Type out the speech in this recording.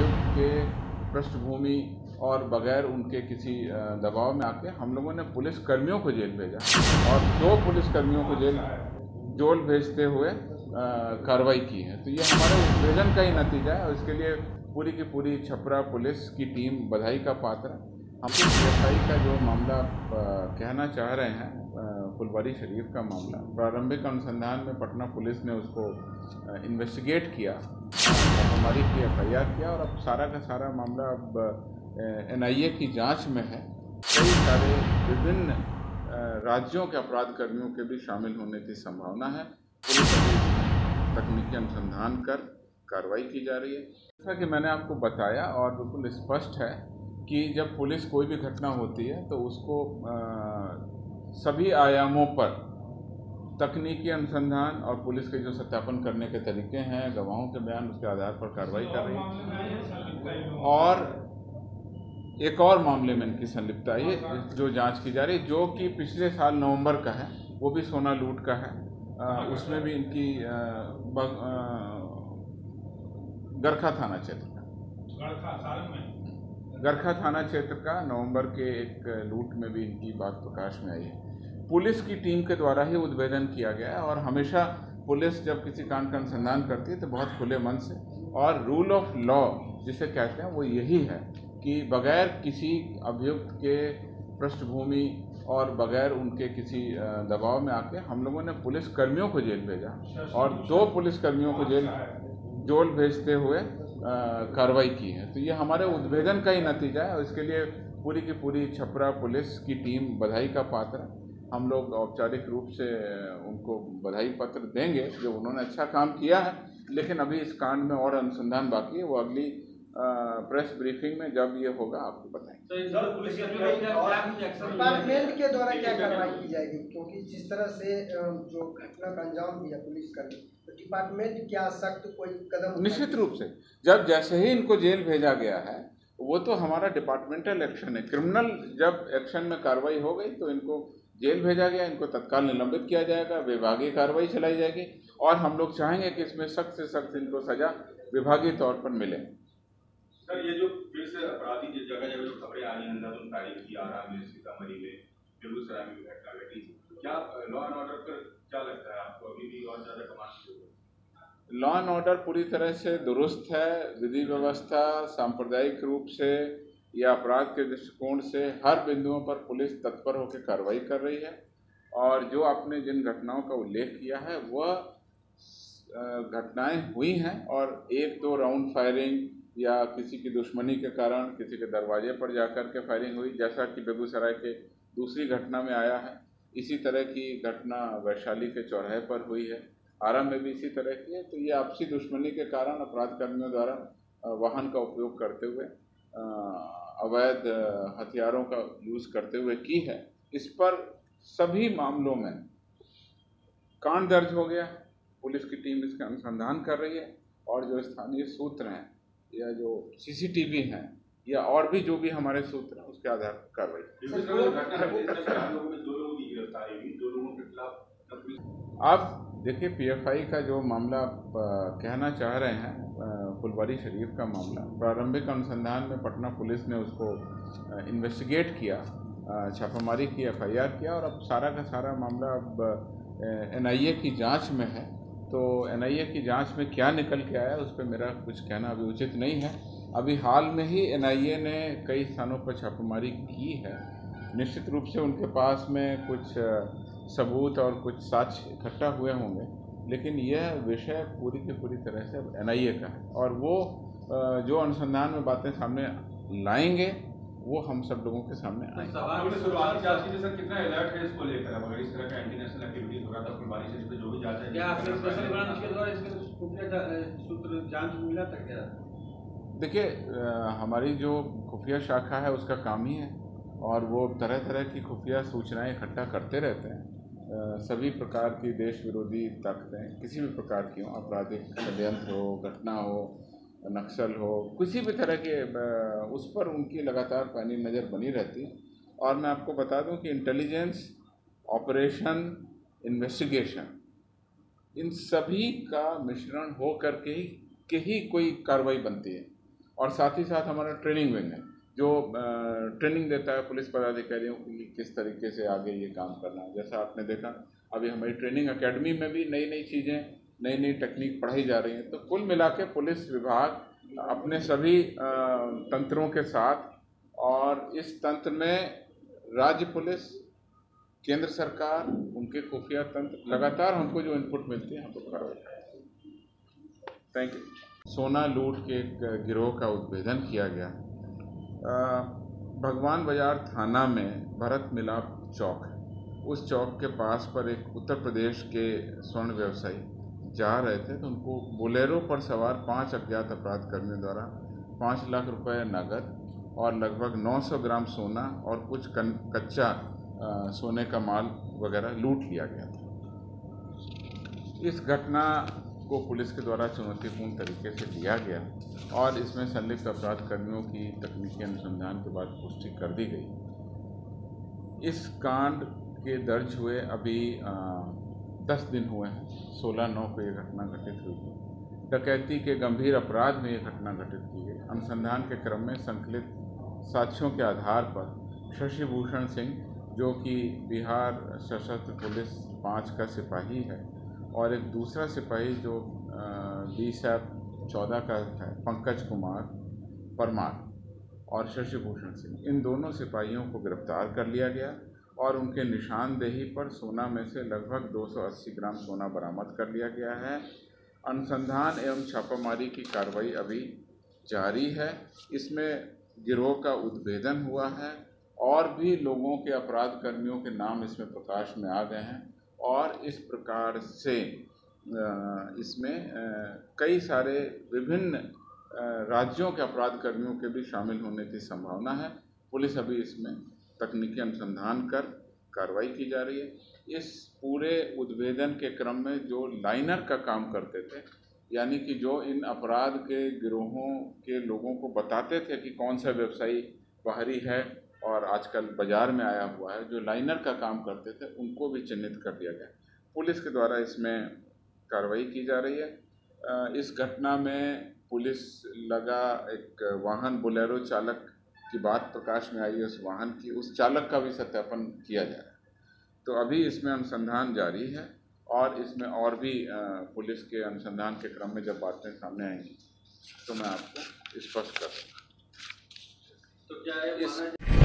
अभियुक्त के पृष्ठभूमि और बगैर उनके किसी दबाव में आके हम लोगों ने पुलिस कर्मियों को जेल भेजा और 2 पुलिसकर्मियों को जेल भेजते हुए कार्रवाई की है। तो ये हमारे उद्भेदन का ही नतीजा है और इसके लिए पूरी की पूरी छपरा पुलिस की टीम बधाई का पात्र है। हम PFI का जो मामला कहना चाह रहे हैं, फुलवारी शरीफ का मामला, प्रारंभिक अनुसंधान में पटना पुलिस ने उसको इन्वेस्टिगेट किया, हमारी FIR किया और अब सारा का सारा मामला अब NIA की जांच में है। कई सारे विभिन्न राज्यों के अपराध कर्मियों के भी शामिल होने की संभावना है। पुलिस तकनीकी अनुसंधान कर कार्रवाई की जा रही है। जैसा कि मैंने आपको बताया और बिल्कुल स्पष्ट है कि जब पुलिस कोई भी घटना होती है तो उसको सभी आयामों पर तकनीकी अनुसंधान और पुलिस के जो सत्यापन करने के तरीके हैं, गवाहों के बयान, उसके आधार पर कार्रवाई कर रही है। और एक और मामले में इनकी संलिप्तता है जो जांच की जा रही है, जो कि पिछले साल नवंबर का है, वो भी सोना लूट का है। उसमें भी इनकी गरखा थाना क्षेत्र का नवंबर के एक लूट में भी इनकी बात प्रकाश में आई है। पुलिस की टीम के द्वारा ही उद्भेदन किया गया है और हमेशा पुलिस जब किसी कांड का अनुसंधान करती है तो बहुत खुले मन से, और रूल ऑफ लॉ जिसे कहते हैं वो यही है कि बगैर किसी अभियुक्त के पृष्ठभूमि और बगैर उनके किसी दबाव में आके हम लोगों ने पुलिस कर्मियों को जेल भेजा और 2 पुलिसकर्मियों को जेल भेजते हुए कार्रवाई की है। तो ये हमारे उद्भेदन का ही नतीजा है और इसके लिए पूरी की पूरी छपरा पुलिस की टीम बधाई का पात्र है। हम लोग औपचारिक रूप से उनको बधाई पत्र देंगे जो उन्होंने अच्छा काम किया है, लेकिन अभी इस कांड में और अनुसंधान बाकी है। वो अगली प्रेस ब्रीफिंग में जब ये होगा आपको बताएंगे। डिपार्टमेंट के द्वारा क्या कार्रवाई की जाएगी, क्योंकि जिस तरह से जो घटना का अंजाम दिया पुलिस कर्मी, तो डिपार्टमेंट क्या सख्त कोई कदम? निश्चित रूप से जब जैसे ही इनको जेल भेजा गया है, वो तो हमारा डिपार्टमेंटल एक्शन है। क्रिमिनल जब एक्शन में कार्रवाई हो गई तो इनको जेल भेजा गया, इनको तत्काल निलंबित किया जाएगा, विभागीय कार्रवाई चलाई जाएगी और हम लोग चाहेंगे कि इसमें सख्त से सख्त इनको सजा विभागीय तौर पर मिले। सर, ये जो फिर से अपराधी जिस जगह जो खबरें आ रही हैं, अंधाधुंध तारीख की, आरा में, सीतामढ़ी में, बेगूसराय में घटना घटी, क्या लॉ एंड ऑर्डर पर क्या लगता है आपको अभी भी और ज्यादा कमांड की जरूरत है? लॉ एंड ऑर्डर पूरी तरह से दुरुस्त है। विधि व्यवस्था सांप्रदायिक रूप से या अपराध के दृष्टिकोण से हर बिंदुओं पर पुलिस तत्पर होकर कार्रवाई कर रही है और जो आपने जिन घटनाओं का उल्लेख किया है वह घटनाएं हुई हैं और 1-2 राउंड फायरिंग या किसी की दुश्मनी के कारण किसी के दरवाजे पर जाकर के फायरिंग हुई, जैसा कि बेगूसराय के दूसरी घटना में आया है। इसी तरह की घटना वैशाली के चौराहे पर हुई है, आरा में भी इसी तरह की है। तो ये आपसी दुश्मनी के कारण अपराध कर्मियों द्वारा वाहन का उपयोग करते हुए अवैध हथियारों का यूज़ करते हुए की है। इस पर सभी मामलों में कांड दर्ज हो गया, पुलिस की टीम इसका अनुसंधान कर रही है और जो स्थानीय सूत्र हैं या जो CCTV हैं या और भी जो भी हमारे सूत्र हैं उसके आधार पर कार्रवाई। अब देखिए, PFI का जो मामला कहना चाह रहे हैं, फुलवारी शरीफ का मामला, प्रारंभिक अनुसंधान में पटना पुलिस ने उसको इन्वेस्टिगेट किया, छापामारी की, FIR किया और अब सारा का सारा मामला अब NIA की जांच में है। तो NIA की जांच में क्या निकल के आया उस पर मेरा कुछ कहना अभी उचित नहीं है। अभी हाल में ही NIA ने कई स्थानों पर छापेमारी की है। निश्चित रूप से उनके पास में कुछ सबूत और कुछ साक्ष्य इकट्ठा हुए होंगे, लेकिन यह विषय पूरी की पूरी तरह से NIA का है और वो जो अनुसंधान में बातें सामने लाएंगे वो हम सब लोगों के सामने आएंगे। कितना अलर्ट है इसको लेकर? अगर इस तरह का एंटी नेशनल एक्टिविटीज हो रहा था फुलवारी शरीफ पे, जो भी जांच है, क्या आपने स्पेशल ब्रांच के द्वारा इसके सूत्र जांच मिला था क्या? देखिए, हमारी जो खुफिया शाखा है उसका काम ही है और वो तरह तरह की खुफिया सूचनाएं इकट्ठा करते रहते हैं। सभी प्रकार की देश विरोधी ताकतें किसी भी प्रकार की हो, आपराधिक षड्यंत्र हो, घटना हो, नक्सल हो, किसी भी तरह के, उस पर उनकी लगातार पैनी नज़र बनी रहती है। और मैं आपको बता दूं कि इंटेलिजेंस, ऑपरेशन, इन्वेस्टिगेशन, इन सभी का मिश्रण हो करके ही कोई कार्रवाई बनती है और साथ ही साथ हमारा ट्रेनिंग विंग है जो ट्रेनिंग देता है पुलिस पदाधिकारियों को कि किस तरीके से आगे ये काम करना है। जैसा आपने देखा अभी हमारी ट्रेनिंग एकेडमी में भी नई नई चीज़ें, नई नई टेक्निक पढ़ाई जा रही हैं। तो कुल मिला के पुलिस विभाग अपने सभी तंत्रों के साथ, और इस तंत्र में राज्य पुलिस, केंद्र सरकार, उनके खुफिया तंत्र लगातार हमको जो इनपुट मिलती है हम लोग कार्रवाई। Thank you. सोना लूट के एक गिरोह का उद्भेदन किया गया। भगवान बाजार थाना में भरत मिलाप चौक है, उस चौक के पास पर एक उत्तर प्रदेश के स्वर्ण व्यवसायी जा रहे थे तो उनको बोलेरो पर सवार 5 अज्ञात अपराध कर्मियों द्वारा 5 लाख रुपए नगद और लगभग 900 ग्राम सोना और कुछ कच्चा सोने का माल वगैरह लूट लिया गया था। इस घटना को पुलिस के द्वारा चुनौतीपूर्ण तरीके से लिया गया और इसमें संलिप्त अपराध कर्मियों की तकनीकी अनुसंधान के बाद पुष्टि कर दी गई। इस कांड के दर्ज हुए अभी 10 दिन हुए हैं। 16/9 को ये घटना घटित हुई थी। डकैती के गंभीर अपराध में ये घटना घटित की गई। अनुसंधान के क्रम में संकलित साक्ष्यों के आधार पर शशि भूषण सिंह, जो कि बिहार सशस्त्र पुलिस 5 का सिपाही है, और एक दूसरा सिपाही जो BSAP 14 का है, पंकज कुमार परमार और शशि भूषण सिंह, इन दोनों सिपाहियों को गिरफ्तार कर लिया गया और उनके निशानदेही पर सोना में से लगभग 280 ग्राम सोना बरामद कर लिया गया है। अनुसंधान एवं छापामारी की कार्रवाई अभी जारी है। इसमें गिरोह का उद्भेदन हुआ है और भी लोगों के, अपराध कर्मियों के नाम इसमें प्रकाश में आ गए हैं और इस प्रकार से इसमें कई सारे विभिन्न राज्यों के अपराध कर्मियों के भी शामिल होने की संभावना है। पुलिस अभी इसमें तकनीकी अनुसंधान कर कार्रवाई की जा रही है। इस पूरे उद्भेदन के क्रम में जो लाइनर का काम करते थे, यानी कि जो इन अपराध के गिरोहों के लोगों को बताते थे कि कौन सा व्यवसायी बाहरी है और आजकल बाज़ार में आया हुआ है, जो लाइनर का काम करते थे, उनको भी चिन्हित कर दिया गया। पुलिस के द्वारा इसमें कार्रवाई की जा रही है। इस घटना में पुलिस लगा एक वाहन बोलेरो चालक की बात प्रकाश में आई है। उस वाहन की, उस चालक का भी सत्यापन किया जा रहा है। तो अभी इसमें अनुसंधान जारी है और इसमें और भी पुलिस के अनुसंधान के क्रम में जब बातें सामने आएंगी तो मैं आपको स्पष्ट कर दूँगा। तो क्या